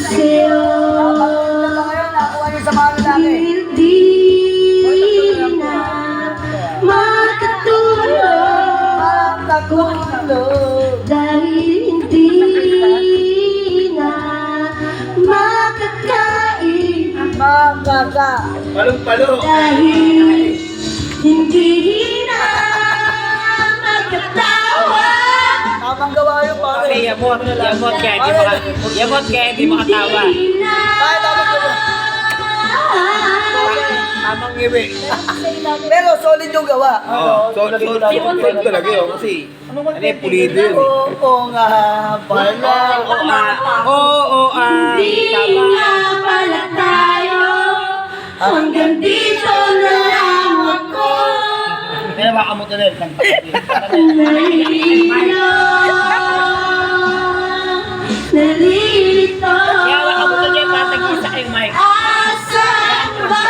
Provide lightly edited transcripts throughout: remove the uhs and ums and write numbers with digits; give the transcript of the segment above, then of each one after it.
sa'yo. Nakuha niyo sa mga lalaki. Hindi na makatulog dahil hindi na makakain Palong-palo. dahil hindi na makatawa. Tamang gawa yun, pare. Kasi yamot kaya hindi makatawa. Hindi na Ay, tamang gawa. Tamang ngiwi. Pero solid yung gawa. Solid talaga yun kasi ano yung pulido yun. Oo nga pala. Oo, Hindi nga pala tayo, hanggang dito na lang ako. Kaya baka mo tuloy. Nalilito. Kaya baka mo tuloy patag-isa kayong mic. Asan ba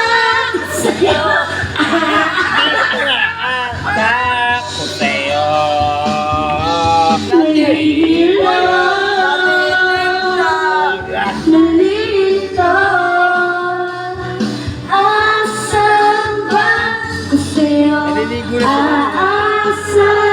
sa'yo? Ako sa'yo. Nalilito. Nalilito. Asan ba sa'yo? Naliligo na siya. Asan